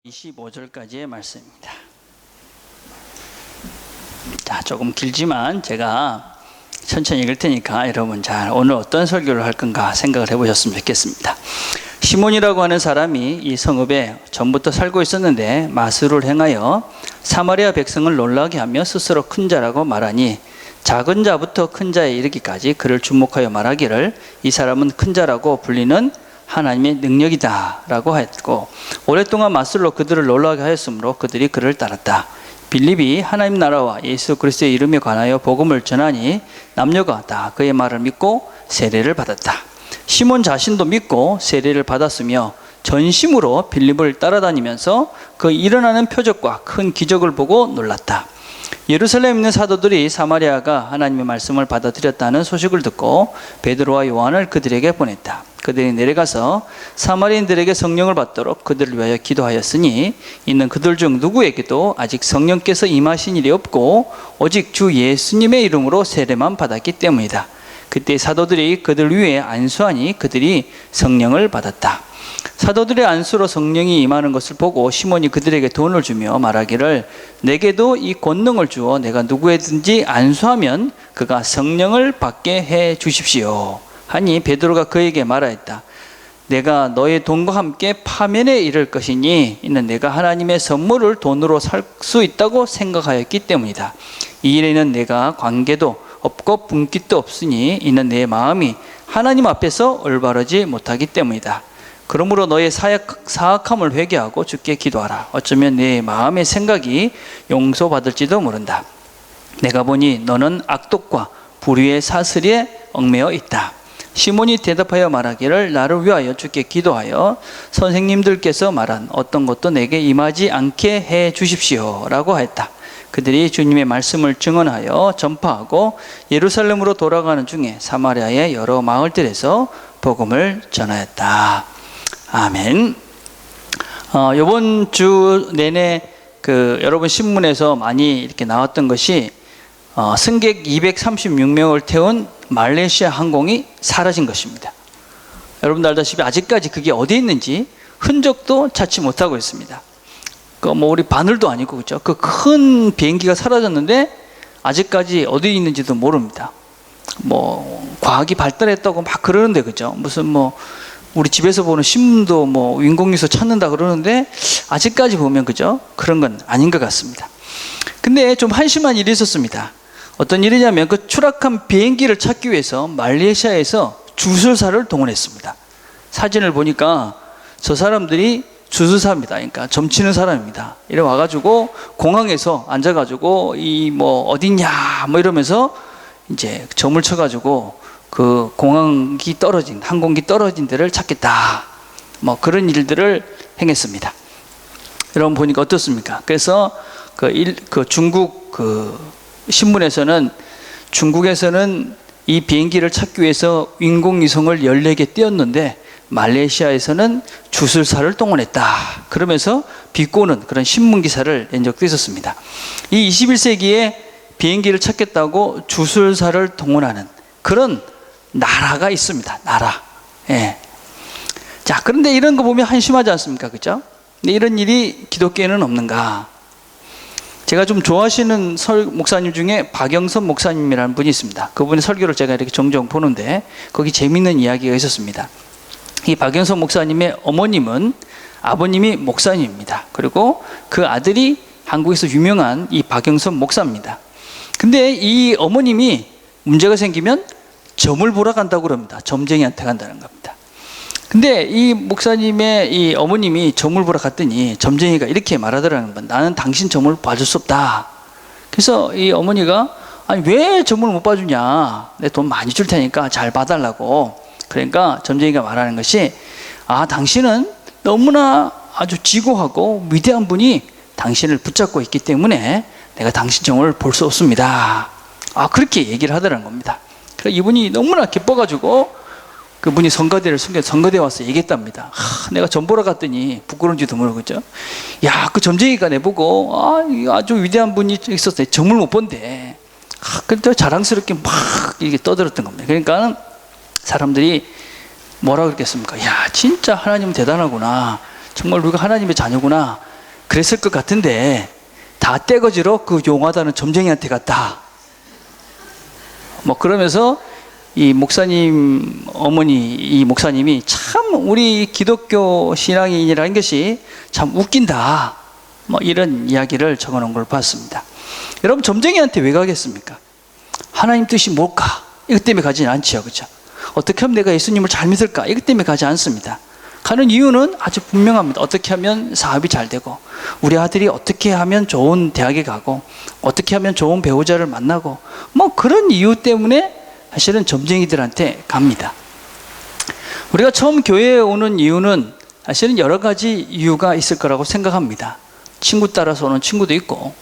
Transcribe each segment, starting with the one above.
25절까지의 말씀입니다. 자, 조금 길지만 제가 천천히 읽을 테니까 여러분 잘 오늘 어떤 설교를 할 건가 생각을 해보셨으면 좋겠습니다. 시몬이라고 하는 사람이 이 성읍에 전부터 살고 있었는데 마술을 행하여 사마리아 백성을 놀라게 하며 스스로 큰 자라고 말하니 작은 자부터 큰 자에 이르기까지 그를 주목하여 말하기를 이 사람은 큰 자라고 불리는 하나님의 능력이다 라고 했고, 오랫동안 마술로 그들을 놀라게 하였으므로 그들이 그를 따랐다. 빌립이 하나님 나라와 예수 그리스도의 이름에 관하여 복음을 전하니 남녀가 다 그의 말을 믿고 세례를 받았다. 시몬 자신도 믿고 세례를 받았으며 전심으로 빌립을 따라다니면서 그 일어나는 표적과 큰 기적을 보고 놀랐다. 예루살렘에 있는 사도들이 사마리아가 하나님의 말씀을 받아들였다는 소식을 듣고 베드로와 요한을 그들에게 보냈다. 그들이 내려가서 사마리아인들에게 성령을 받도록 그들을 위하여 기도하였으니 이는 그들 중 누구에게도 아직 성령께서 임하신 일이 없고 오직 주 예수님의 이름으로 세례만 받았기 때문이다. 그때 사도들이 그들 위에 안수하니 그들이 성령을 받았다. 사도들의 안수로 성령이 임하는 것을 보고 시몬이 그들에게 돈을 주며 말하기를 내게도 이 권능을 주어 내가 누구에든지 안수하면 그가 성령을 받게 해 주십시오 하니 베드로가 그에게 말하였다. 내가 너의 돈과 함께 파면에 이를 것이니 이는 내가 하나님의 선물을 돈으로 살 수 있다고 생각하였기 때문이다. 이 일에는 내가 관계도 없고 분깃도 없으니 이는 내 마음이 하나님 앞에서 올바르지 못하기 때문이다. 그러므로 너의 사악함을 회개하고 주께 기도하라. 어쩌면 내 마음의 생각이 용서받을지도 모른다. 내가 보니 너는 악독과 불의의 사슬에 얽매여 있다. 시몬이 대답하여 말하기를 나를 위하여 주께 기도하여 선생님들께서 말한 어떤 것도 내게 임하지 않게 해 주십시오 라고 하였다. 그들이 주님의 말씀을 증언하여 전파하고 예루살렘으로 돌아가는 중에 사마리아의 여러 마을들에서 복음을 전하였다. 아멘. 이번 주 내내 여러분 신문에서 많이 이렇게 나왔던 것이 승객 236명을 태운 말레이시아 항공이 사라진 것입니다. 여러분들 알다시피 아직까지 그게 어디 있는지 흔적도 찾지 못하고 있습니다. 우리 바늘도 아니고 그죠? 그 큰 비행기가 사라졌는데 아직까지 어디 있는지도 모릅니다. 과학이 발달했다고 막 그러는데 그죠? 무슨 우리 집에서 보는 신문도 인공위성 찾는다 그러는데 아직까지 보면 그죠? 그런 건 아닌 것 같습니다. 근데 좀 한심한 일이 있었습니다. 어떤 일이냐면 그 추락한 비행기를 찾기 위해서 말레이시아에서 주술사를 동원했습니다. 사진을 보니까 저 사람들이 주술사입니다. 그러니까 점치는 사람입니다. 이래 와가지고 공항에서 앉아가지고 어디냐 이러면서 이제 점을 쳐가지고 그 공항기 떨어진 항공기 떨어진 데를 찾겠다. 그런 일들을 행했습니다. 여러분 보니까 어떻습니까? 그래서 중국 신문에서는 중국에서는 이 비행기를 찾기 위해서 인공위성을 14개 띄웠는데 말레이시아에서는 주술사를 동원했다. 그러면서 비꼬는 그런 신문 기사를 낸 적도 있었습니다. 이 21세기에 비행기를 찾겠다고 주술사를 동원하는 그런 나라가 있습니다. 나라. 예. 자, 그런데 이런 거 보면 한심하지 않습니까? 그죠? 근데 이런 일이 기독교에는 없는가? 제가 좀 좋아하시는 목사님 중에 박영선 목사님이라는 분이 있습니다. 그분의 설교를 제가 이렇게 종종 보는데 거기 재미있는 이야기가 있었습니다. 이 박영선 목사님의 어머님은 아버님이 목사님입니다. 그리고 그 아들이 한국에서 유명한 이 박영선 목사입니다. 근데 이 어머님이 문제가 생기면 점을 보러 간다고 그럽니다. 점쟁이한테 간다는 겁니다. 근데 이 목사님의 이 어머님이 점을 보러 갔더니 점쟁이가 이렇게 말하더라는 겁니다. 나는 당신 점을 봐줄 수 없다. 그래서 이 어머니가 아니 왜 점을 못 봐주냐? 내 돈 많이 줄 테니까 잘 봐달라고. 그러니까 점쟁이가 말하는 것이 당신은 너무나 아주 지고하고 위대한 분이 당신을 붙잡고 있기 때문에 내가 당신 점을 볼 수 없습니다. 그렇게 얘기를 하더라는 겁니다. 그래서 이분이 너무나 기뻐가지고 그분이 성가대에 와서 얘기했답니다. 내가 점 보러 갔더니 부끄러운지도 모르고 그죠? 야, 그 점쟁이가 내보고 아주 위대한 분이 있었대. 점을 못 본대. 그때 자랑스럽게 막 이렇게 떠들었던 겁니다. 그러니까 사람들이 뭐라 그랬겠습니까? 야, 진짜 하나님은 대단하구나. 정말 우리가 하나님의 자녀구나. 그랬을 것 같은데 다 떼거지로 그 용하다는 점쟁이한테 갔다. 뭐 그러면서 이 목사님 어머니, 이 목사님이 참 우리 기독교 신앙인이라는 것이 참 웃긴다, 뭐 이런 이야기를 적어놓은 걸 봤습니다. 여러분, 점쟁이한테 왜 가겠습니까? 하나님 뜻이 뭘까? 이것 때문에 가지는 않지요, 그렇죠? 어떻게 하면 내가 예수님을 잘 믿을까? 이것 때문에 가지 않습니다. 가는 이유는 아주 분명합니다. 어떻게 하면 사업이 잘 되고, 우리 아들이 어떻게 하면 좋은 대학에 가고, 어떻게 하면 좋은 배우자를 만나고, 뭐 그런 이유 때문에 사실은 점쟁이들한테 갑니다. 우리가 처음 교회에 오는 이유는 사실은 여러 가지 이유가 있을 거라고 생각합니다. 친구 따라서 오는 친구도 있고,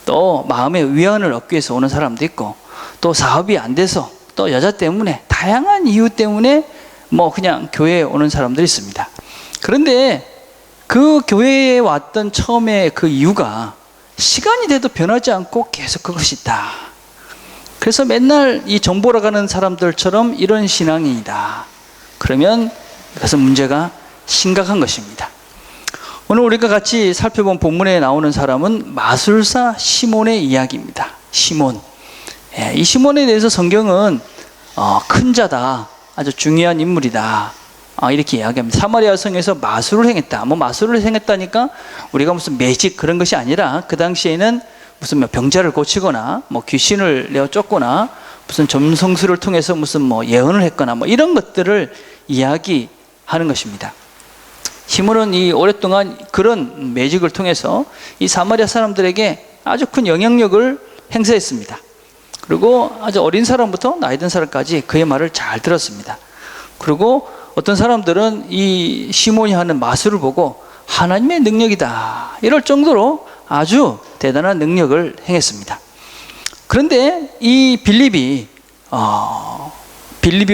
또 마음의 위안을 얻기 위해서 오는 사람도 있고, 또 사업이 안 돼서, 또 여자 때문에, 다양한 이유 때문에 뭐 그냥 교회에 오는 사람들이 있습니다. 그런데 그 교회에 왔던 처음에 그 이유가 시간이 돼도 변하지 않고 계속 그것이 있다. 그래서 맨날 이 정보로 가는 사람들처럼 이런 신앙인이다. 그러면 그것은 문제가 심각한 것입니다. 오늘 우리가 같이 살펴본 본문에 나오는 사람은 마술사 시몬의 이야기입니다. 시몬. 이 시몬에 대해서 성경은 큰 자다, 아주 중요한 인물이다, 이렇게 이야기합니다. 사마리아 성에서 마술을 행했다. 뭐 마술을 행했다니까 우리가 무슨 매직 그런 것이 아니라 그 당시에는 무슨 병자를 고치거나 뭐 귀신을 내어 쫓거나 무슨 점성술을 통해서 무슨 뭐 예언을 했거나 뭐 이런 것들을 이야기하는 것입니다. 시몬은 이 오랫동안 그런 매직을 통해서 이 사마리아 사람들에게 아주 큰 영향력을 행사했습니다. 그리고 아주 어린 사람부터 나이 든 사람까지 그의 말을 잘 들었습니다. 그리고 어떤 사람들은 이 시몬이 하는 마술을 보고 하나님의 능력이다, 이럴 정도로 아주 대단한 능력을 행했습니다. 그런데 이 빌립이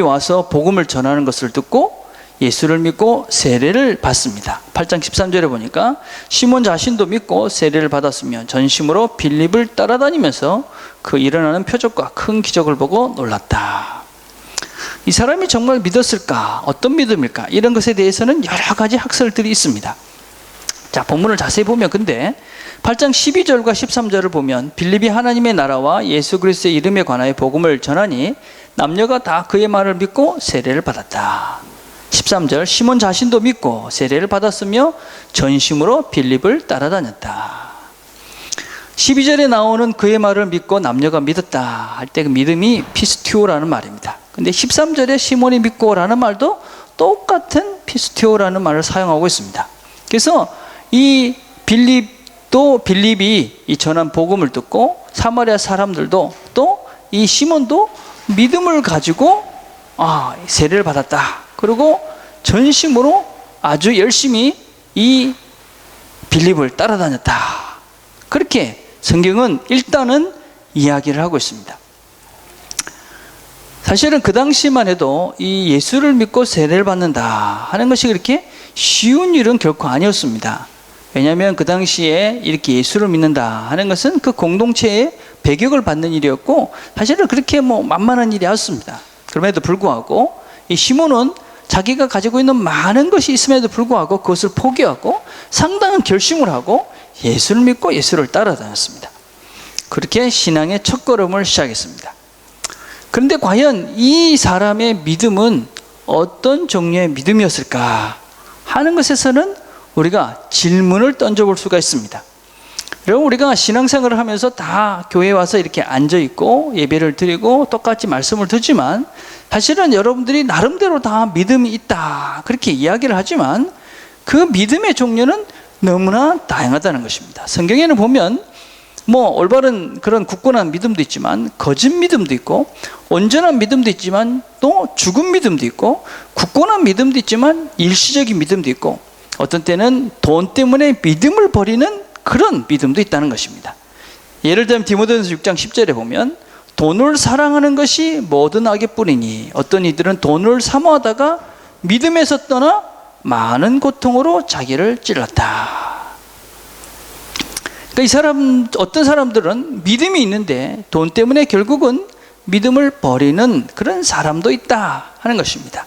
와서 복음을 전하는 것을 듣고 예수를 믿고 세례를 받습니다. 8장 13절에 보니까 시몬 자신도 믿고 세례를 받았으며 전심으로 빌립을 따라다니면서 그 일어나는 표적과 큰 기적을 보고 놀랐다. 이 사람이 정말 믿었을까? 어떤 믿음일까? 이런 것에 대해서는 여러 가지 학설들이 있습니다. 자, 본문을 자세히 보면 근데 8장 12절과 13절을 보면 빌립이 하나님의 나라와 예수 그리스도의 이름에 관하여 복음을 전하니 남녀가 다 그의 말을 믿고 세례를 받았다. 13절, 시몬 자신도 믿고 세례를 받았으며 전심으로 빌립을 따라다녔다. 12절에 나오는 그의 말을 믿고 남녀가 믿었다 할 때 그 믿음이 피스티오라는 말입니다. 근데 13절에 시몬이 믿고라는 말도 똑같은 피스티오라는 말을 사용하고 있습니다. 그래서 이 빌립이 이 전한 복음을 듣고 사마리아 사람들도 또 이 시몬도 믿음을 가지고 세례를 받았다. 그리고 전심으로 아주 열심히 이 빌립을 따라다녔다. 그렇게 성경은 일단은 이야기를 하고 있습니다. 사실은 그 당시만 해도 이 예수를 믿고 세례를 받는다 하는 것이 그렇게 쉬운 일은 결코 아니었습니다. 왜냐하면 그 당시에 이렇게 예수를 믿는다 하는 것은 그 공동체의 배격을 받는 일이었고 사실은 그렇게 뭐 만만한 일이 아니었습니다. 그럼에도 불구하고 이 시몬은 자기가 가지고 있는 많은 것이 있음에도 불구하고 그것을 포기하고 상당한 결심을 하고 예수를 믿고 예수를 따라다녔습니다. 그렇게 신앙의 첫걸음을 시작했습니다. 그런데 과연 이 사람의 믿음은 어떤 종류의 믿음이었을까 하는 것에서는 우리가 질문을 던져볼 수가 있습니다. 여러분, 우리가 신앙생활을 하면서 다 교회에 와서 이렇게 앉아있고 예배를 드리고 똑같이 말씀을 듣지만 사실은 여러분들이 나름대로 다 믿음이 있다 그렇게 이야기를 하지만 그 믿음의 종류는 너무나 다양하다는 것입니다. 성경에는 보면 뭐 올바른 그런 굳건한 믿음도 있지만 거짓 믿음도 있고 온전한 믿음도 있지만 또 죽은 믿음도 있고 굳건한 믿음도 있지만 일시적인 믿음도 있고 어떤 때는 돈 때문에 믿음을 버리는 그런 믿음도 있다는 것입니다. 예를 들면 디모데전서 6장 10절에 보면 돈을 사랑하는 것이 모든 악의 뿌리니 어떤 이들은 돈을 사모하다가 믿음에서 떠나 많은 고통으로 자기를 찔렀다. 그러니까 어떤 사람들은 믿음이 있는데 돈 때문에 결국은 믿음을 버리는 그런 사람도 있다 하는 것입니다.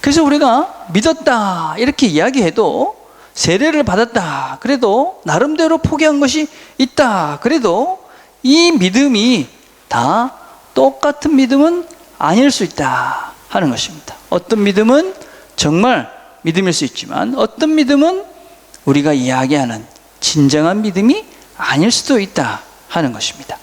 그래서 우리가 믿었다 이렇게 이야기해도 세례를 받았다. 그래도 나름대로 포기한 것이 있다. 그래도 이 믿음이 다 똑같은 믿음은 아닐 수 있다 하는 것입니다. 어떤 믿음은 정말 믿음일 수 있지만 어떤 믿음은 우리가 이야기하는 진정한 믿음이 아닐 수도 있다 하는 것입니다.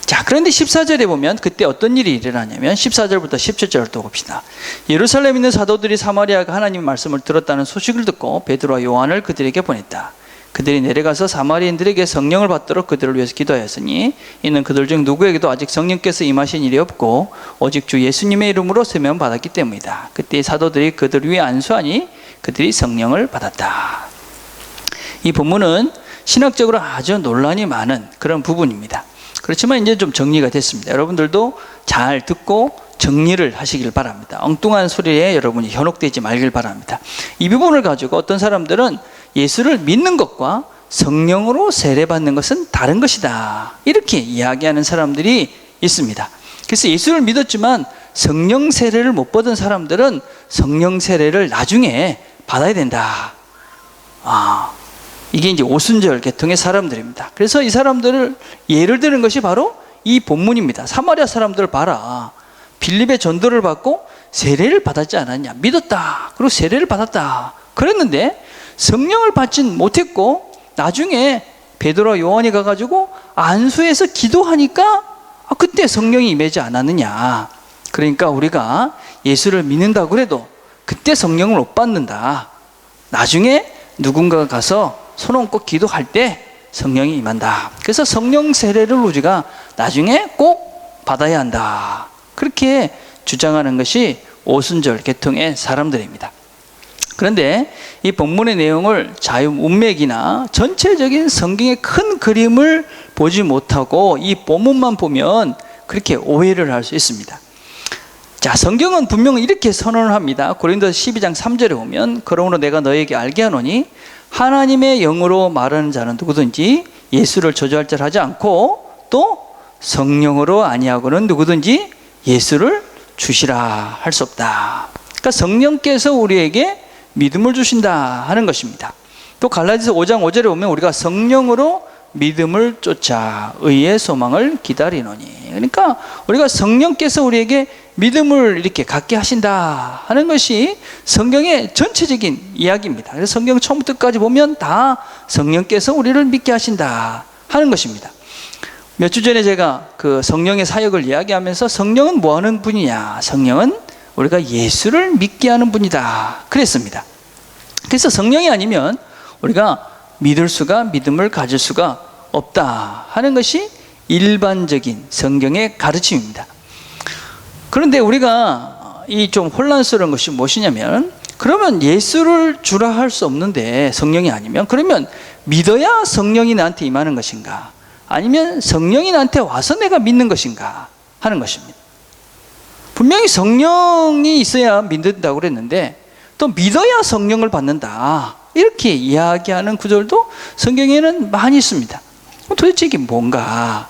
자, 그런데 14절에 보면 그때 어떤 일이 일어나냐면 14절부터 17절을 또 봅시다. 예루살렘에 있는 사도들이 사마리아가 하나님의 말씀을 들었다는 소식을 듣고 베드로와 요한을 그들에게 보냈다. 그들이 내려가서 사마리아인들에게 성령을 받도록 그들을 위해서 기도하였으니 이는 그들 중 누구에게도 아직 성령께서 임하신 일이 없고 오직 주 예수님의 이름으로 세면 받았기 때문이다. 그때 사도들이 그들 위에 안수하니 그들이 성령을 받았다. 이 본문은 신학적으로 아주 논란이 많은 그런 부분입니다. 그렇지만 이제 좀 정리가 됐습니다. 여러분들도 잘 듣고 정리를 하시길 바랍니다. 엉뚱한 소리에 여러분이 현혹되지 말길 바랍니다. 이 부분을 가지고 어떤 사람들은 예수를 믿는 것과 성령으로 세례받는 것은 다른 것이다, 이렇게 이야기하는 사람들이 있습니다. 그래서 예수를 믿었지만 성령 세례를 못 받은 사람들은 성령 세례를 나중에 받아야 된다. 이게 이제 오순절 계통의 사람들입니다. 그래서 이 사람들을 예를 드는 것이 바로 이 본문입니다. 사마리아 사람들 봐라. 빌립의 전도를 받고 세례를 받았지 않았냐. 믿었다. 그리고 세례를 받았다. 그랬는데 성령을 받진 못했고 나중에 베드로와 요한이 가가지고 안수해서 기도하니까 그때 성령이 임하지 않았느냐. 그러니까 우리가 예수를 믿는다고 해도 그때 성령을 못 받는다. 나중에 누군가가 가서 손 얹고 기도할 때 성령이 임한다. 그래서 성령 세례를 우리가 나중에 꼭 받아야 한다. 그렇게 주장하는 것이 오순절 계통의 사람들입니다. 그런데 이 본문의 내용을 자유문맥이나 전체적인 성경의 큰 그림을 보지 못하고 이 본문만 보면 그렇게 오해를 할 수 있습니다. 자, 성경은 분명히 이렇게 선언을 합니다. 고린도서 12장 3절에 보면 그러므로 내가 너에게 알게 하노니 하나님의 영으로 말하는 자는 누구든지 예수를 저주할 하지 않고 또 성령으로 아니하고는 누구든지 예수를 주시라 할 수 없다. 그러니까 성령께서 우리에게 믿음을 주신다 하는 것입니다. 또 갈라디아서 5장 5절에 보면 우리가 성령으로 믿음을 쫓아 의의 소망을 기다리노니, 그러니까 우리가 성령께서 우리에게 믿음을 이렇게 갖게 하신다 하는 것이 성경의 전체적인 이야기입니다. 그래서 성경 처음부터 끝까지 보면 다 성령께서 우리를 믿게 하신다 하는 것입니다. 몇 주 전에 제가 그 성령의 사역을 이야기하면서 성령은 뭐 하는 분이냐, 성령은 우리가 예수를 믿게 하는 분이다 그랬습니다. 그래서 성령이 아니면 우리가 믿음을 가질 수가 없다 하는 것이 일반적인 성경의 가르침입니다. 그런데 우리가 이 좀 혼란스러운 것이 무엇이냐면, 그러면 예수를 주라 할 수 없는데 성령이 아니면 그러면 믿어야 성령이 나한테 임하는 것인가, 아니면 성령이 나한테 와서 내가 믿는 것인가 하는 것입니다. 분명히 성령이 있어야 믿는다고 그랬는데 또 믿어야 성령을 받는다 이렇게 이야기하는 구절도 성경에는 많이 있습니다. 도대체 이게 뭔가?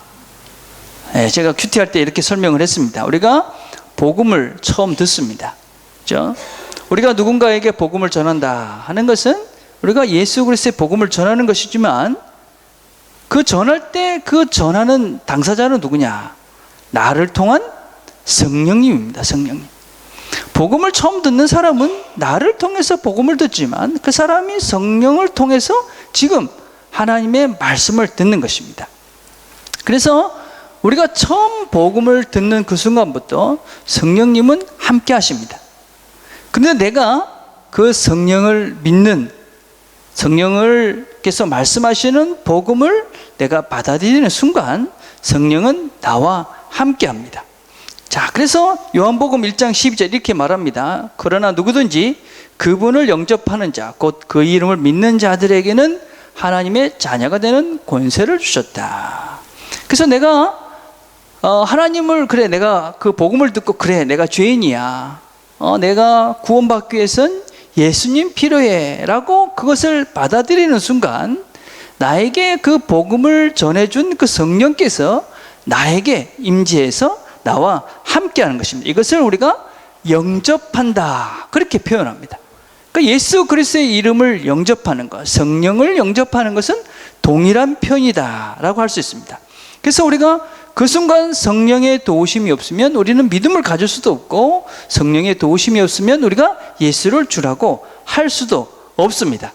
제가 큐티할 때 이렇게 설명을 했습니다. 우리가 복음을 처음 듣습니다. 그렇죠? 우리가 누군가에게 복음을 전한다 하는 것은 우리가 예수 그리스도의 복음을 전하는 것이지만 그 전할 때 그 전하는 당사자는 누구냐? 나를 통한 성령님입니다. 성령님. 복음을 처음 듣는 사람은 나를 통해서 복음을 듣지만 그 사람이 성령을 통해서 지금 하나님의 말씀을 듣는 것입니다. 그래서 우리가 처음 복음을 듣는 그 순간부터 성령님은 함께 하십니다. 근데 내가 그 성령을 믿는, 성령을께서 말씀하시는 복음을 내가 받아들이는 순간 성령은 나와 함께 합니다. 자, 그래서 요한복음 1장 12절 이렇게 말합니다. 그러나 누구든지 그분을 영접하는 자, 곧 그 이름을 믿는 자들에게는 하나님의 자녀가 되는 권세를 주셨다. 그래서 내가 하나님을, 그래 내가 그 복음을 듣고 그래 내가 죄인이야, 내가 구원받기 위해선 예수님 필요해 라고 그것을 받아들이는 순간 나에게 그 복음을 전해준 그 성령께서 나에게 임재해서 나와 함께하는 것입니다. 이것을 우리가 영접한다 그렇게 표현합니다. 그러니까 예수 그리스도의 이름을 영접하는 것, 성령을 영접하는 것은 동일한 편이다라고 할 수 있습니다. 그래서 우리가 그 순간 성령의 도우심이 없으면 우리는 믿음을 가질 수도 없고, 성령의 도우심이 없으면 우리가 예수를 주라고 할 수도 없습니다.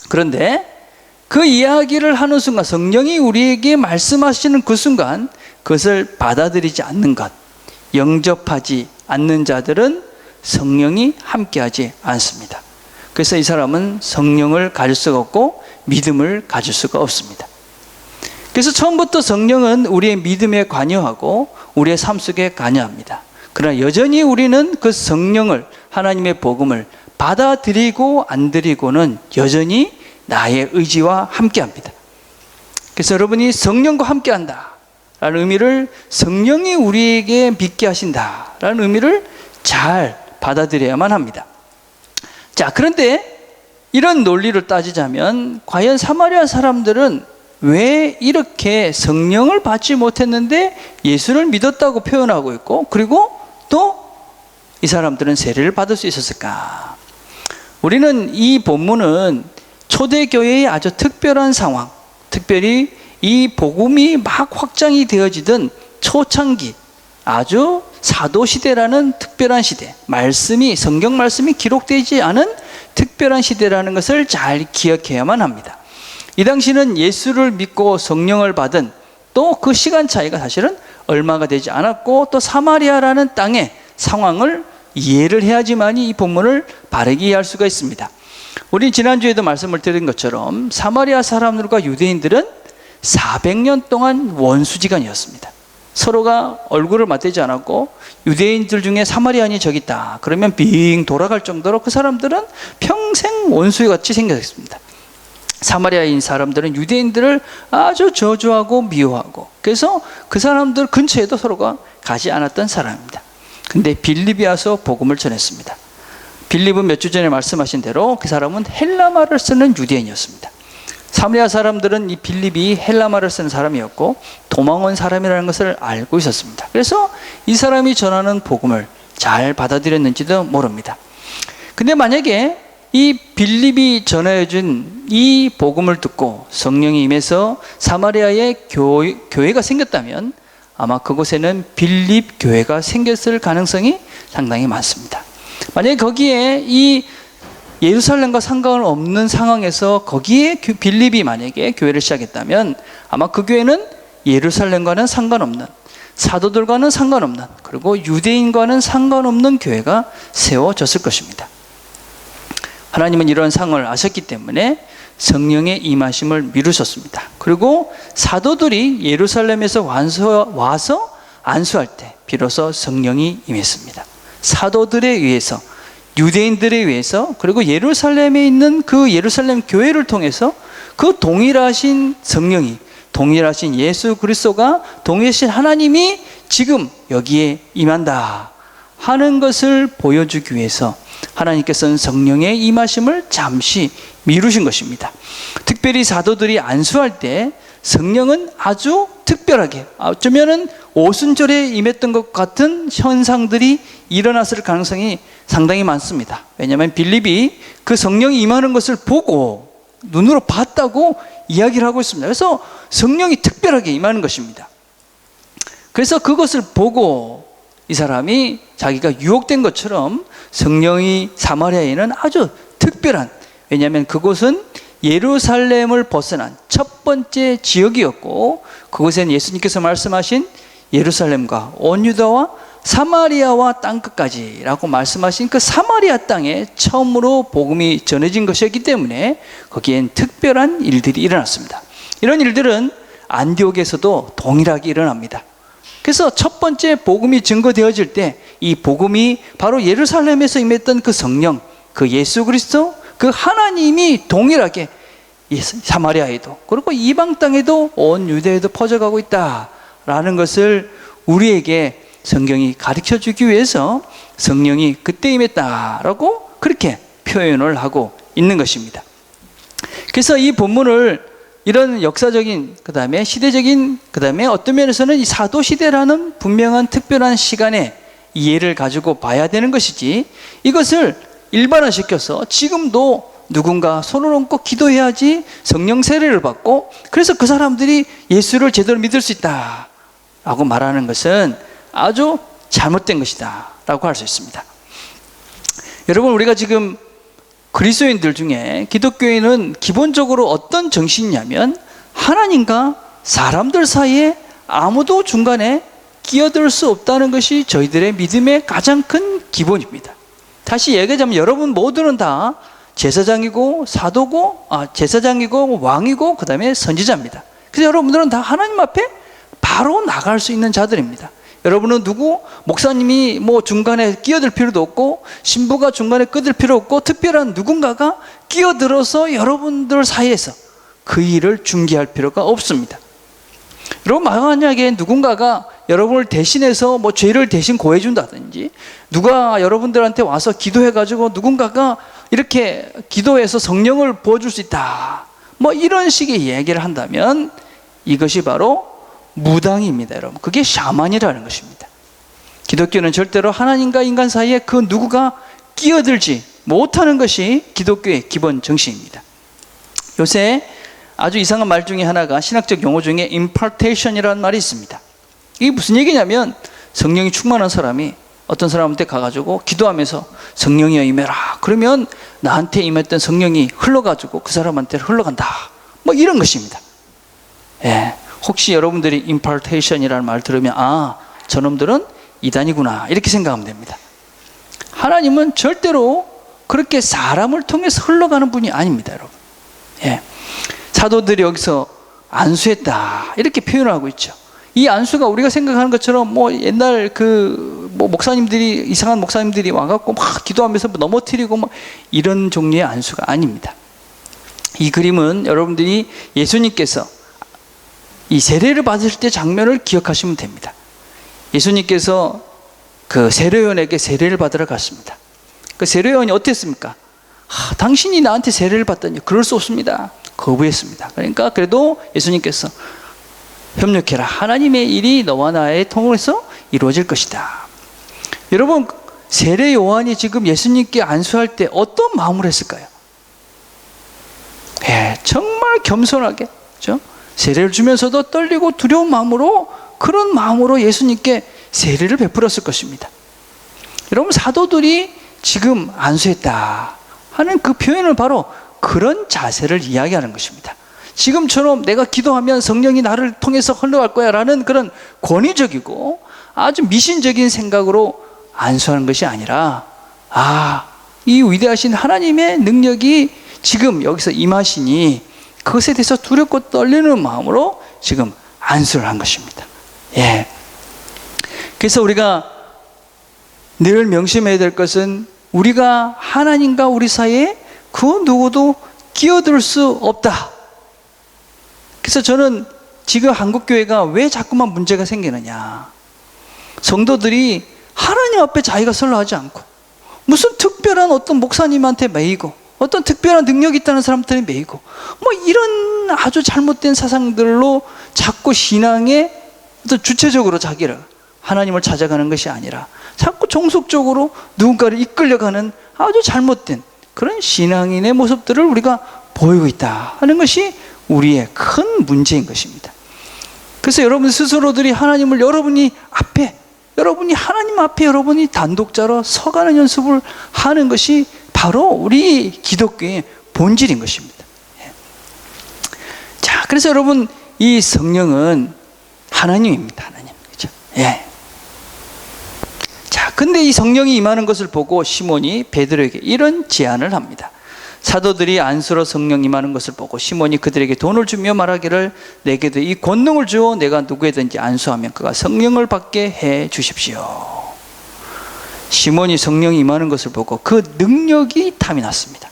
그런데 그 이야기를 하는 순간, 성령이 우리에게 말씀하시는 그 순간 그것을 받아들이지 않는 것, 영접하지 않는 자들은 성령이 함께하지 않습니다. 그래서 이 사람은 성령을 가질 수가 없고 믿음을 가질 수가 없습니다. 그래서 처음부터 성령은 우리의 믿음에 관여하고 우리의 삶 속에 관여합니다. 그러나 여전히 우리는 그 성령을, 하나님의 복음을 받아들이고 안 들이고는 여전히 나의 의지와 함께합니다. 그래서 여러분이 성령과 함께한다 라는 의미를, 성령이 우리에게 믿게 하신다 라는 의미를 잘 받아들여야만 합니다. 자, 그런데 이런 논리를 따지자면 과연 사마리아 사람들은 왜 이렇게 성령을 받지 못했는데 예수를 믿었다고 표현하고 있고, 그리고 또 이 사람들은 세례를 받을 수 있었을까? 우리는 이 본문은 초대교회의 아주 특별한 상황, 특별히 이 복음이 막 확장이 되어지던 초창기, 아주 사도시대라는 특별한 시대, 성경 말씀이 기록되지 않은 특별한 시대라는 것을 잘 기억해야만 합니다. 이 당시는 예수를 믿고 성령을 받은, 또 그 시간 차이가 사실은 얼마가 되지 않았고, 또 사마리아라는 땅의 상황을 이해를 해야지만이 이 본문을 바르게 이해할 수가 있습니다. 우리 지난주에도 말씀을 드린 것처럼 사마리아 사람들과 유대인들은 400년 동안 원수지간이었습니다. 서로가 얼굴을 맞대지 않았고, 유대인들 중에 사마리아인이 저기 있다 그러면 빙 돌아갈 정도로 그 사람들은 평생 원수같이 생겼습니다. 사마리아인 사람들은 유대인들을 아주 저주하고 미워하고, 그래서 그 사람들 근처에도 서로가 가지 않았던 사람입니다. 근데 빌립이 와서 복음을 전했습니다. 빌립은 몇 주 전에 말씀하신 대로 그 사람은 헬라말을 쓰는 유대인이었습니다. 사마리아 사람들은 이 빌립이 헬라말을 쓰는 사람이었고 도망 온 사람이라는 것을 알고 있었습니다. 그래서 이 사람이 전하는 복음을 잘 받아들였는지도 모릅니다. 근데 만약에 이 빌립이 전해준 이 복음을 듣고 성령이 임해서 사마리아에 교회가 생겼다면 아마 그곳에는 빌립 교회가 생겼을 가능성이 상당히 많습니다. 만약에 거기에 이 예루살렘과 상관없는 상황에서 거기에 빌립이 만약에 교회를 시작했다면 아마 그 교회는 예루살렘과는 상관없는, 사도들과는 상관없는, 그리고 유대인과는 상관없는 교회가 세워졌을 것입니다. 하나님은 이런 상황을 아셨기 때문에 성령의 임하심을 미루셨습니다. 그리고 사도들이 예루살렘에서 와서 안수할 때 비로소 성령이 임했습니다. 사도들에 의해서, 유대인들에 의해서, 그리고 예루살렘에 있는 그 예루살렘 교회를 통해서 그 동일하신 성령이, 동일하신 예수 그리스도가, 동일하신 하나님이 지금 여기에 임한다 하는 것을 보여주기 위해서 하나님께서는 성령의 임하심을 잠시 미루신 것입니다. 특별히 사도들이 안수할 때 성령은 아주 특별하게, 어쩌면은 오순절에 임했던 것 같은 현상들이 일어났을 가능성이 상당히 많습니다. 왜냐하면 빌립이 그 성령이 임하는 것을 보고 눈으로 봤다고 이야기를 하고 있습니다. 그래서 성령이 특별하게 임하는 것입니다. 그래서 그것을 보고 이 사람이 자기가 유혹된 것처럼 성령이 사마리아에는 아주 특별한, 왜냐하면 그곳은 예루살렘을 벗어난 첫 번째 지역이었고, 그곳에는 예수님께서 말씀하신 예루살렘과 온 유다와 사마리아와 땅끝까지 라고 말씀하신 그 사마리아 땅에 처음으로 복음이 전해진 것이었기 때문에 거기엔 특별한 일들이 일어났습니다. 이런 일들은 안디옥에서도 동일하게 일어납니다. 그래서 첫 번째 복음이 증거되어질 때 이 복음이 바로 예루살렘에서 임했던 그 성령, 그 예수 그리스도, 그 하나님이 동일하게 사마리아에도, 그리고 이방 땅에도, 온 유대에도 퍼져가고 있다라는 것을 우리에게 성경이 가르쳐 주기 위해서 성령이 그때 임했다라고 그렇게 표현을 하고 있는 것입니다. 그래서 이 본문을 이런 역사적인, 그 다음에 시대적인, 그 다음에 어떤 면에서는 이 사도시대라는 분명한 특별한 시간에 이해를 가지고 봐야 되는 것이지, 이것을 일반화시켜서 지금도 누군가 손을 얹고 기도해야지 성령 세례를 받고 그래서 그 사람들이 예수를 제대로 믿을 수 있다 라고 말하는 것은 아주 잘못된 것이다 라고 할 수 있습니다. 여러분, 우리가 지금 그리스도인들 중에 기독교인은 기본적으로 어떤 정신이냐면 하나님과 사람들 사이에 아무도 중간에 끼어들 수 없다는 것이 저희들의 믿음의 가장 큰 기본입니다. 다시 얘기하자면 여러분 모두는 다 제사장이고 사도고 제사장이고 왕이고 그 다음에 선지자입니다. 그래서 여러분들은 다 하나님 앞에 바로 나갈 수 있는 자들입니다. 여러분은 누구 목사님이 뭐 중간에 끼어들 필요도 없고 신부가 중간에 끼어들 필요 없고 특별한 누군가가 끼어들어서 여러분들 사이에서 그 일을 중개할 필요가 없습니다. 여러분, 만약에 누군가가 여러분을 대신해서 뭐 죄를 대신 고해 준다든지 누가 여러분들한테 와서 기도해 가지고 누군가가 이렇게 기도해서 성령을 부어줄 수 있다 뭐 이런 식의 얘기를 한다면 이것이 바로 무당입니다. 여러분, 그게 샤만이라는 것입니다. 기독교는 절대로 하나님과 인간 사이에 그 누구가 끼어들지 못하는 것이 기독교의 기본 정신입니다. 요새 아주 이상한 말 중에 하나가 신학적 용어 중에 impartation이라는 말이 있습니다. 이게 무슨 얘기냐면 성령이 충만한 사람이 어떤 사람한테 가가지고 기도하면서 성령이여 임해라 그러면 나한테 임했던 성령이 흘러가지고 그 사람한테 흘러간다 뭐 이런 것입니다. 예, 혹시 여러분들이 impartation이라는 말 들으면 저놈들은 이단이구나 이렇게 생각하면 됩니다. 하나님은 절대로 그렇게 사람을 통해서 흘러가는 분이 아닙니다. 여러분, 예. 사도들이 여기서 안수했다 이렇게 표현을 하고 있죠. 이 안수가 우리가 생각하는 것처럼 뭐 옛날 뭐 목사님들이 이상한 목사님들이 와갖고 막 기도하면서 넘어뜨리고 막 이런 종류의 안수가 아닙니다. 이 그림은 여러분들이 예수님께서 이 세례를 받으실 때 장면을 기억하시면 됩니다. 예수님께서 그 세례요원에게 세례를 받으러 갔습니다. 그 세례요원이 어땠습니까? 당신이 나한테 세례를 받다니 그럴 수 없습니다. 거부했습니다. 그러니까 그래도 예수님께서 협력해라. 하나님의 일이 너와 나의 통해서 이루어질 것이다. 여러분, 세례 요한이 지금 예수님께 안수할 때 어떤 마음으로 했을까요? 정말 겸손하게, 그렇죠? 세례를 주면서도 떨리고 두려운 마음으로 그런 마음으로 예수님께 세례를 베풀었을 것입니다. 여러분, 사도들이 지금 안수했다 하는 그 표현은 바로 그런 자세를 이야기하는 것입니다. 지금처럼 내가 기도하면 성령이 나를 통해서 흘러갈 거야 라는 그런 권위적이고 아주 미신적인 생각으로 안수하는 것이 아니라 이 위대하신 하나님의 능력이 지금 여기서 임하시니 그것에 대해서 두렵고 떨리는 마음으로 지금 안수를 한 것입니다. 예. 그래서 우리가 늘 명심해야 될 것은 우리가 하나님과 우리 사이에 그 누구도 끼어들 수 없다. 그래서 저는 지금 한국교회가 왜 자꾸만 문제가 생기느냐, 성도들이 하나님 앞에 자기가 설로 하지 않고 무슨 특별한 어떤 목사님한테 매이고 어떤 특별한 능력이 있다는 사람들이 매이고 뭐 이런 아주 잘못된 사상들로 자꾸 신앙의 어떤 주체적으로 자기를 하나님을 찾아가는 것이 아니라 자꾸 종속적으로 누군가를 이끌려가는 아주 잘못된 그런 신앙인의 모습들을 우리가 보이고 있다 하는 것이 우리의 큰 문제인 것입니다. 그래서 여러분 스스로들이 하나님을 여러분이 하나님 앞에 여러분이 단독자로 서가는 연습을 하는 것이 바로 우리 기독교의 본질인 것입니다. 자, 그래서 여러분 이 성령은 하나님입니다. 하나님. 그렇죠? 예. 자, 근데 이 성령이 임하는 것을 보고 시몬이 베드로에게 이런 제안을 합니다. 사도들이 안수로 성령 임하는 것을 보고 시몬이 그들에게 돈을 주며 말하기를 내게도 이 권능을 주어 내가 누구에든지 안수하면 그가 성령을 받게 해 주십시오. 시몬이 성령이 임하는 것을 보고 그 능력이 탐이 났습니다.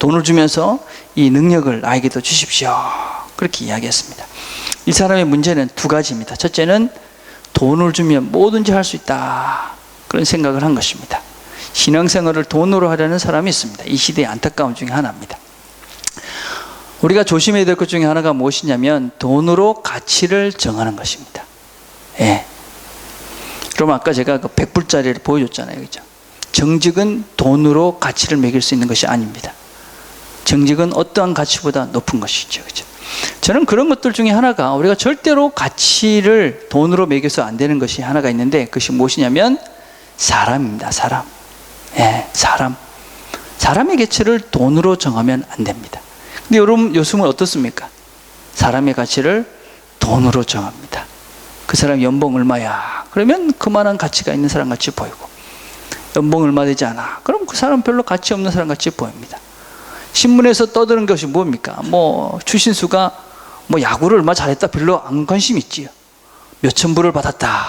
돈을 주면서 이 능력을 나에게도 주십시오. 그렇게 이야기했습니다. 이 사람의 문제는 두 가지입니다. 첫째는 돈을 주면 뭐든지 할 수 있다, 그런 생각을 한 것입니다. 신앙생활을 돈으로 하려는 사람이 있습니다. 이 시대의 안타까움 중에 하나입니다. 우리가 조심해야 될 것 중에 하나가 무엇이냐면 돈으로 가치를 정하는 것입니다. 예. 그럼 아까 제가 그 100불짜리를 보여줬잖아요. 그죠? 정직은 돈으로 가치를 매길 수 있는 것이 아닙니다. 정직은 어떠한 가치보다 높은 것이죠. 그죠? 저는 그런 것들 중에 하나가 우리가 절대로 가치를 돈으로 매겨서 안 되는 것이 하나가 있는데 그것이 무엇이냐면 사람입니다. 사람. 예, 사람. 사람의 가치를 돈으로 정하면 안 됩니다. 근데 여러분 요즘은 어떻습니까? 사람의 가치를 돈으로 정합니다. 그 사람 연봉 얼마야? 그러면 그만한 가치가 있는 사람 같이 보이고, 연봉 얼마 되지 않아? 그럼 그 사람 별로 가치 없는 사람 같이 보입니다. 신문에서 떠드는 것이 뭡니까? 뭐 추신수가 뭐 야구를 얼마 잘했다 별로 안 관심 있지요. 몇천 불을 받았다.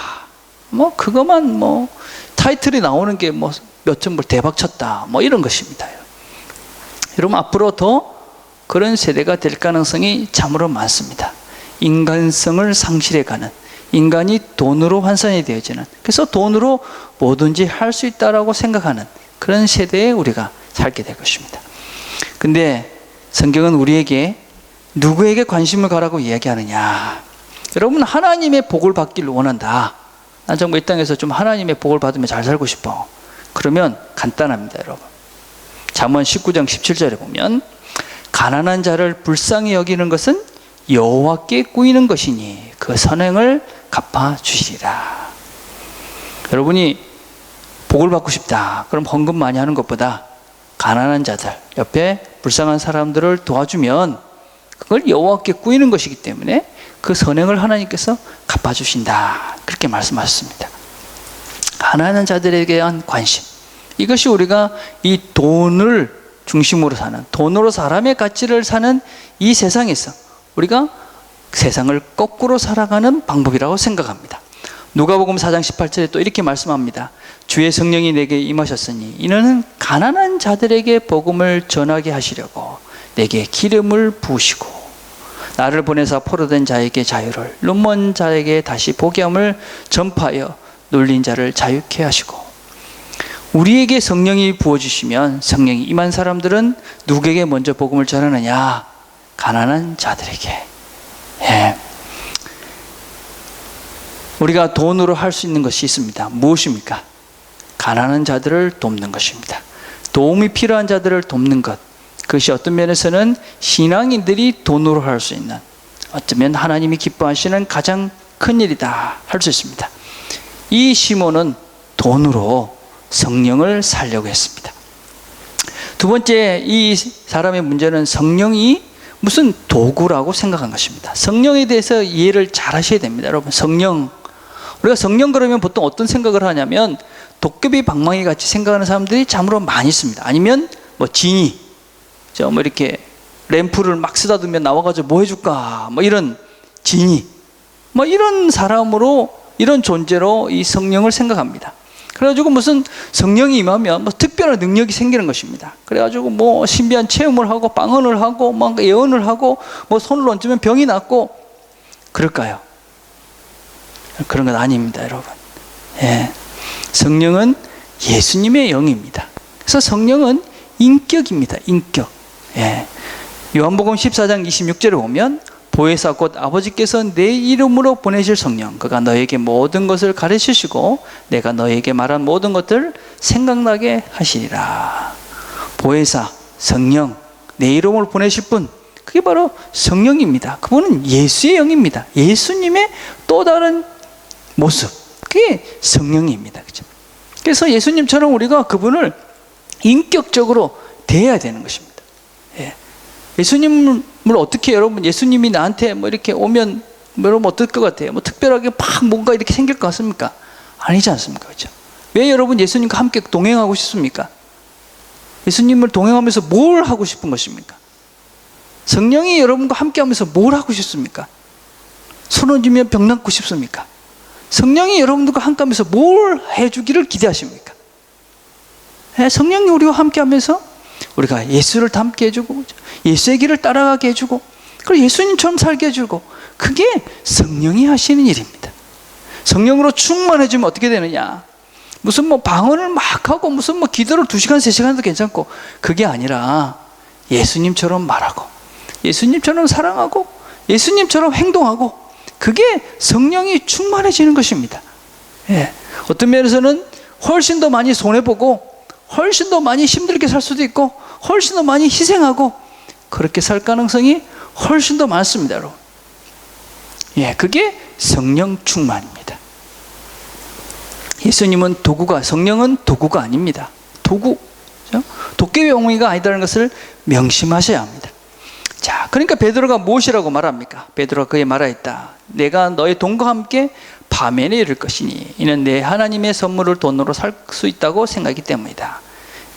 뭐 그것만 뭐 타이틀이 나오는 게 뭐 몇천 불 대박 쳤다. 뭐 이런 것입니다. 여러분 앞으로 더 그런 세대가 될 가능성이 참으로 많습니다. 인간성을 상실해가는, 인간이 돈으로 환산이 되어지는, 그래서 돈으로 뭐든지 할 수 있다라고 생각하는 그런 세대에 우리가 살게 될 것입니다. 근데 성경은 우리에게 누구에게 관심을 가라고 이야기하느냐? 여러분 하나님의 복을 받기를 원한다. 난 정말 이 땅에서 좀 하나님의 복을 받으면 잘 살고 싶어. 그러면 간단합니다, 여러분. 잠언 19장 17절에 보면 가난한 자를 불쌍히 여기는 것은 여호와께 꾸이는 것이니 그 선행을 갚아주시리라. 여러분이 복을 받고 싶다. 그럼 헌금 많이 하는 것보다 가난한 자들, 옆에 불쌍한 사람들을 도와주면 그걸 여호와께 꾸이는 것이기 때문에 그 선행을 하나님께서 갚아주신다. 그렇게 말씀하셨습니다. 가난한 자들에 대한 관심, 이것이 우리가 이 돈을 중심으로 사는, 돈으로 사람의 가치를 사는 이 세상에서 우리가 세상을 거꾸로 살아가는 방법이라고 생각합니다. 누가복음 4장 18절에 또 이렇게 말씀합니다. 주의 성령이 내게 임하셨으니 이는 가난한 자들에게 복음을 전하게 하시려고 내게 기름을 부으시고 나를 보내사 포로된 자에게 자유를, 눈먼 자에게 다시 보게 함을 전파하여 눌린 자를 자유케 하시고. 우리에게 성령이 부어주시면 성령이 임한 사람들은 누구에게 먼저 복음을 전하느냐? 가난한 자들에게. 예. 우리가 돈으로 할 수 있는 것이 있습니다. 무엇입니까? 가난한 자들을 돕는 것입니다. 도움이 필요한 자들을 돕는 것, 그것이 어떤 면에서는 신앙인들이 돈으로 할 수 있는, 어쩌면 하나님이 기뻐하시는 가장 큰 일이다 할 수 있습니다. 이 시몬은 돈으로 성령을 살려고 했습니다. 두 번째, 이 사람의 문제는 성령이 무슨 도구라고 생각한 것입니다. 성령에 대해서 이해를 잘 하셔야 됩니다. 여러분, 성령, 우리가 성령 그러면 보통 어떤 생각을 하냐면 도깨비 방망이 같이 생각하는 사람들이 참으로 많이 있습니다. 아니면 뭐 지니, 뭐 이렇게 램프를 막 쓰다듬으면 나와가지고 뭐 해줄까, 뭐 이런 지니, 뭐 이런 사람으로, 이런 존재로 이 성령을 생각합니다. 그래가지고 무슨 성령이 임하면 뭐 특별한 능력이 생기는 것입니다. 그래가지고 뭐 신비한 체험을 하고 방언을 하고 막 예언을 하고 뭐 손을 얹으면 병이 낫고 그럴까요? 그런 건 아닙니다, 여러분. 예. 성령은 예수님의 영입니다. 그래서 성령은 인격입니다. 인격. 예. 요한복음 14장 26절에 보면 보혜사 곧 아버지께서 내 이름으로 보내실 성령, 그가 너에게 모든 것을 가르치시고 내가 너에게 말한 모든 것을 생각나게 하시리라. 보혜사, 성령, 내 이름으로 보내실 분, 그게 바로 성령입니다. 그분은 예수의 영입니다. 예수님의 또 다른 모습, 그게 성령입니다. 그죠? 그래서 예수님처럼 우리가 그분을 인격적으로 대해야 되는 것입니다. 예. 예수님을 어떻게, 여러분, 예수님이 나한테 뭐 이렇게 오면 뭐 여러분 어떨 것 같아요? 뭐 특별하게 막 뭔가 이렇게 생길 것 같습니까? 아니지 않습니까? 그죠? 왜 여러분 예수님과 함께 동행하고 싶습니까? 예수님을 동행하면서 뭘 하고 싶은 것입니까? 성령이 여러분과 함께 하면서 뭘 하고 싶습니까? 손 얹으면 병 낫고 싶습니까? 성령이 여러분들과 함께 하면서 뭘 해주기를 기대하십니까? 성령이 우리와 함께 하면서 우리가 예수를 닮게 해주고 예수의 길을 따라가게 해주고 그리고 예수님처럼 살게 해주고, 그게 성령이 하시는 일입니다. 성령으로 충만해지면 어떻게 되느냐? 무슨 뭐 방언을 막 하고 무슨 뭐 기도를 2시간 3시간 해도 괜찮고, 그게 아니라 예수님처럼 말하고 예수님처럼 사랑하고 예수님처럼 행동하고, 그게 성령이 충만해지는 것입니다. 예. 어떤 면에서는 훨씬 더 많이 손해보고 훨씬 더 많이 힘들게 살 수도 있고 훨씬 더 많이 희생하고 그렇게 살 가능성이 훨씬 더 많습니다, 여러분. 예, 그게 성령 충만입니다. 예수님은 도구가, 성령은 도구가 아닙니다. 도구, 그렇죠? 도깨비 옹이가 아니다라는 것을 명심하셔야 합니다. 자, 그러니까 베드로가 무엇이라고 말합니까? 베드로가 그에 말하였다. 내가 너의 돈과 함께 파멸에 이를 것이니 이는 내 하나님의 선물을 돈으로 살 수 있다고 생각하기 때문이다.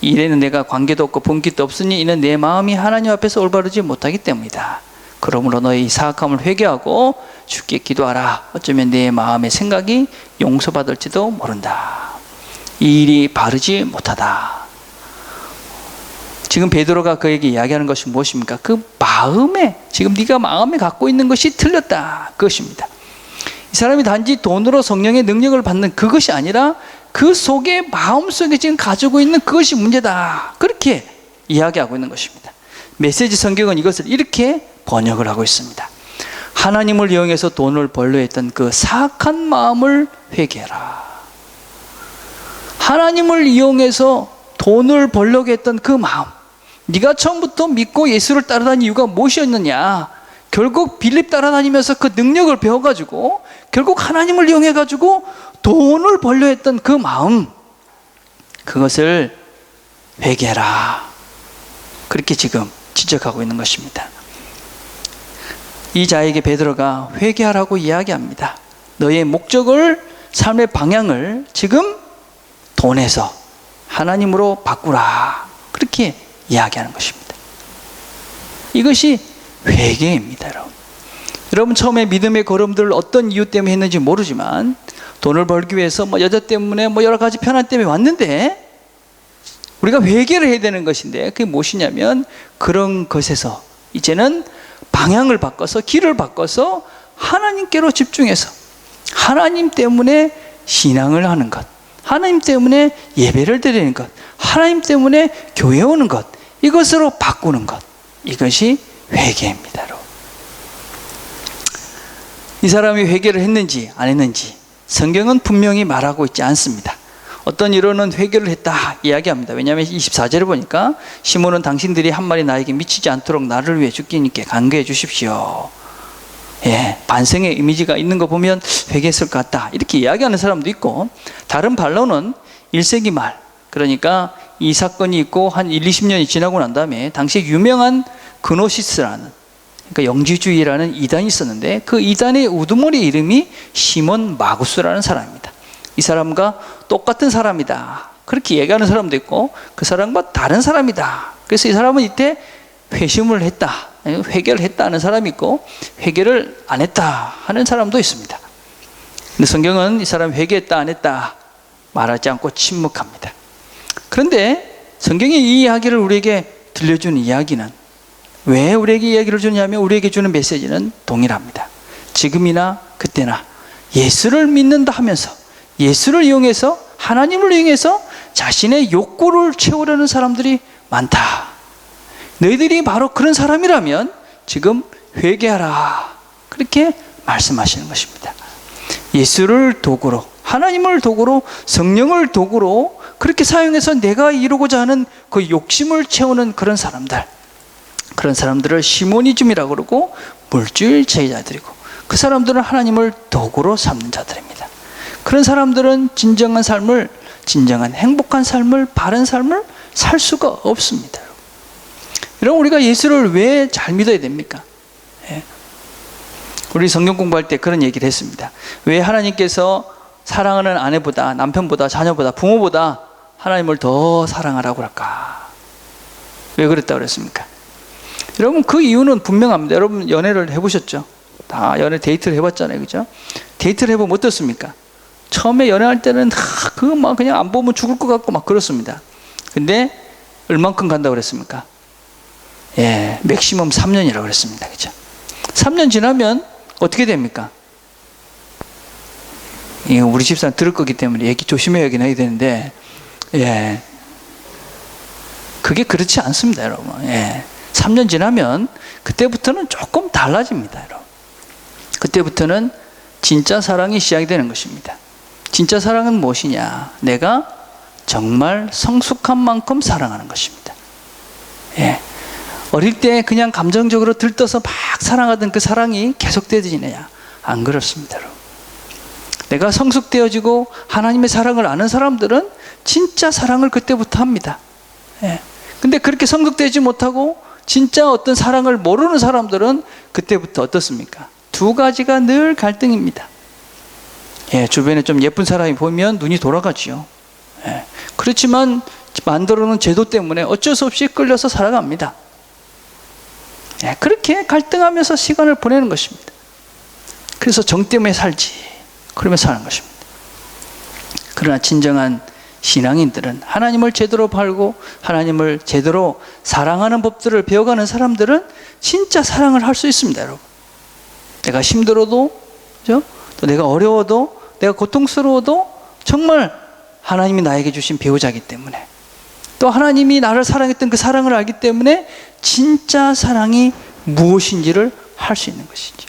이 일에는 내가 관계도 없고 분깃도 없으니 이는 내 마음이 하나님 앞에서 올바르지 못하기 때문이다. 그러므로 너의 이 사악함을 회개하고 주께 기도하라. 어쩌면 내 마음의 생각이 용서받을지도 모른다. 이 일이 바르지 못하다. 지금 베드로가 그에게 이야기하는 것이 무엇입니까? 그 마음에, 지금 네가 마음에 갖고 있는 것이 틀렸다, 그것입니다. 이 사람이 단지 돈으로 성령의 능력을 받는 그것이 아니라 그 속에, 마음속에 지금 가지고 있는 그것이 문제다, 그렇게 이야기하고 있는 것입니다. 메시지 성경은 이것을 이렇게 번역을 하고 있습니다. 하나님을 이용해서 돈을 벌려 했던 그 사악한 마음을 회개해라. 하나님을 이용해서 돈을 벌려고 했던 그 마음, 네가 처음부터 믿고 예수를 따라다닌 이유가 무엇이었느냐? 결국 빌립 따라다니면서 그 능력을 배워가지고 결국 하나님을 이용해가지고 돈을 벌려 했던 그 마음, 그것을 회개해라, 그렇게 지금 지적하고 있는 것입니다. 이 자에게 베드로가 회개하라고 이야기합니다. 너의 목적을, 삶의 방향을 지금 돈에서 하나님으로 바꾸라, 그렇게 이야기하는 것입니다. 이것이 회개입니다, 여러분. 여러분 처음에 믿음의 걸음들을 어떤 이유 때문에 했는지 모르지만 돈을 벌기 위해서 여자 때문에 여러 가지 편한 때문에 왔는데 우리가 회개를 해야 되는 것인데 그게 무엇이냐면 그런 것에서 이제는 방향을 바꿔서, 길을 바꿔서 하나님께로 집중해서 하나님 때문에 신앙을 하는 것, 하나님 때문에 예배를 드리는 것, 하나님 때문에 교회 오는 것, 이것으로 바꾸는 것, 이것이 회개입니다, 여러분. 이 사람이 회개를 했는지 안 했는지 성경은 분명히 말하고 있지 않습니다. 어떤 이론은 회개를 했다 이야기합니다. 왜냐하면 24절에 보니까 시몬은 당신들이 한 말이 나에게 미치지 않도록 나를 위해 주님께 간구해 주십시오. 예, 반성의 이미지가 있는 거 보면 회개했을 것 같다, 이렇게 이야기하는 사람도 있고, 다른 반론은 1세기 말, 그러니까 이 사건이 있고 한 20년이 지나고 난 다음에 당시에 유명한 그노시스라는, 그러니까 영지주의라는 이단이 있었는데 그 이단의 우두머리 이름이 시몬 마구스라는 사람입니다. 이 사람과 똑같은 사람이다, 그렇게 얘기하는 사람도 있고 그 사람과 다른 사람이다. 그래서 이 사람은 이때 회심을 했다, 회개를 했다 하는 사람이 있고 회개를 안 했다 하는 사람도 있습니다. 근데 성경은 이 사람이 회개했다 안 했다 말하지 않고 침묵합니다. 그런데 성경이 이 이야기를 우리에게 들려주는 이야기는, 왜 우리에게 이야기를 주냐면 우리에게 주는 메시지는 동일합니다. 지금이나 그때나 예수를 믿는다 하면서 예수를 이용해서, 하나님을 이용해서 자신의 욕구를 채우려는 사람들이 많다. 너희들이 바로 그런 사람이라면 지금 회개하라, 그렇게 말씀하시는 것입니다. 예수를 도구로, 하나님을 도구로, 성령을 도구로 그렇게 사용해서 내가 이루고자 하는 그 욕심을 채우는 그런 사람들, 그런 사람들을 시모니즘이라고 그러고 물질주의자들이고, 그 사람들은 하나님을 도구로 삼는 자들입니다. 그런 사람들은 진정한 삶을, 진정한 행복한 삶을, 바른 삶을 살 수가 없습니다. 여러분, 우리가 예수를 왜 잘 믿어야 됩니까? 예. 우리 성경 공부할 때 그런 얘기를 했습니다. 왜 하나님께서 사랑하는 아내보다, 남편보다, 자녀보다, 부모보다 하나님을 더 사랑하라고 할까? 왜 그랬다고 그랬습니까? 여러분, 그 이유는 분명합니다. 여러분 연애를 해보셨죠? 다 연애 데이트를 해봤잖아요, 그죠? 데이트를 해보면 어떻습니까? 처음에 연애할 때는 그거 막 그냥 안 보면 죽을 것 같고 막 그렇습니다. 근데 얼만큼 간다고 그랬습니까? 예, 맥시멈 3년이라고 그랬습니다, 그죠? 3년 지나면 어떻게 됩니까? 이거 우리 집사람 들을 거기 때문에 얘기 조심해야 해야 되는데, 예, 그게 그렇지 않습니다, 여러분. 예, 3년 지나면 그때부터는 조금 달라집니다, 여러분. 그때부터는 진짜 사랑이 시작이 되는 것입니다. 진짜 사랑은 무엇이냐? 내가 정말 성숙한 만큼 사랑하는 것입니다. 예. 어릴 때 그냥 감정적으로 들떠서 막 사랑하던 그 사랑이 계속되어지느냐? 안 그렇습니다, 여러분. 내가 성숙되어지고 하나님의 사랑을 아는 사람들은 진짜 사랑을 그때부터 합니다. 예. 근데 그렇게 성숙되지 못하고 진짜 어떤 사랑을 모르는 사람들은 그때부터 어떻습니까? 두 가지가 늘 갈등입니다. 예, 주변에 좀 예쁜 사람이 보이면 눈이 돌아가지요. 예, 그렇지만 만들어 놓은 제도 때문에 어쩔 수 없이 끌려서 살아갑니다. 예, 그렇게 갈등하면서 시간을 보내는 것입니다. 그래서 정 때문에 살지, 그러면서 사는 것입니다. 그러나 진정한 신앙인들은 하나님을 제대로 알고 하나님을 제대로 사랑하는 법들을 배워가는 사람들은 진짜 사랑을 할 수 있습니다, 여러분. 내가 힘들어도, 그죠? 또 내가 어려워도, 내가 고통스러워도 정말 하나님이 나에게 주신 배우자이기 때문에, 또 하나님이 나를 사랑했던 그 사랑을 알기 때문에 진짜 사랑이 무엇인지를 할 수 있는 것이죠.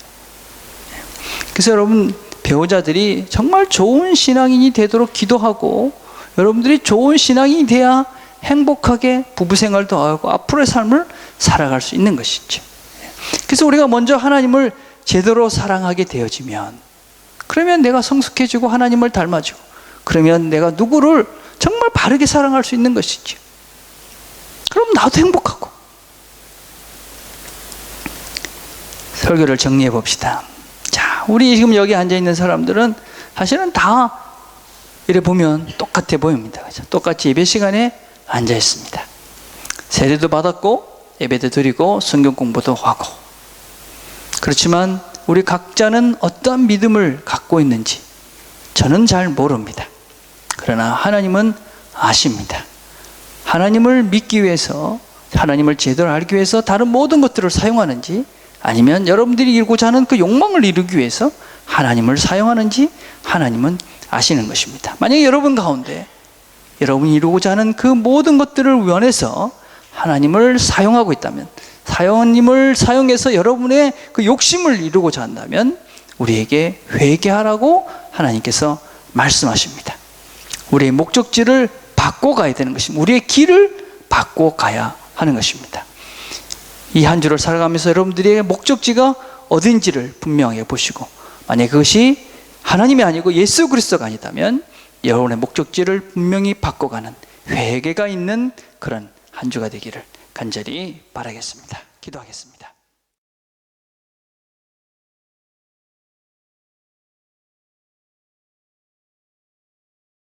그래서 여러분, 배우자들이 정말 좋은 신앙인이 되도록 기도하고, 여러분들이 좋은 신앙인이 돼야 행복하게 부부생활도 하고 앞으로의 삶을 살아갈 수 있는 것이죠. 그래서 우리가 먼저 하나님을 제대로 사랑하게 되어지면, 그러면 내가 성숙해지고 하나님을 닮아지고, 그러면 내가 누구를 정말 바르게 사랑할 수 있는 것이죠. 그럼 나도 행복하고. 설교를 정리해 봅시다. 자, 우리 지금 여기 앉아 있는 사람들은 사실은 다 이래 보면 똑같아 보입니다. 똑같이 예배 시간에 앉아 있습니다. 세례도 받았고 예배도 드리고 성경 공부도 하고, 그렇지만 우리 각자는 어떤 믿음을 갖고 있는지 저는 잘 모릅니다. 그러나 하나님은 아십니다. 하나님을 믿기 위해서, 하나님을 제대로 알기 위해서 다른 모든 것들을 사용하는지, 아니면 여러분들이 이루고자 하는 그 욕망을 이루기 위해서 하나님을 사용하는지 하나님은 아시는 것입니다. 만약에 여러분 가운데 여러분이 이루고자 하는 그 모든 것들을 원해서 하나님을 사용하고 있다면, 하나님을 사용해서 여러분의 그 욕심을 이루고자 한다면 우리에게 회개하라고 하나님께서 말씀하십니다. 우리의 목적지를 바꿔가야 되는 것입니다. 우리의 길을 바꿔가야 하는 것입니다. 이 한 주를 살아가면서 여러분들의 목적지가 어딘지를 분명하게 보시고, 만약 그것이 하나님이 아니고 예수 그리스도가 아니다면 여러분의 목적지를 분명히 바꿔가는 회개가 있는 그런 한 주가 되기를 간절히 바라겠습니다. 기도하겠습니다.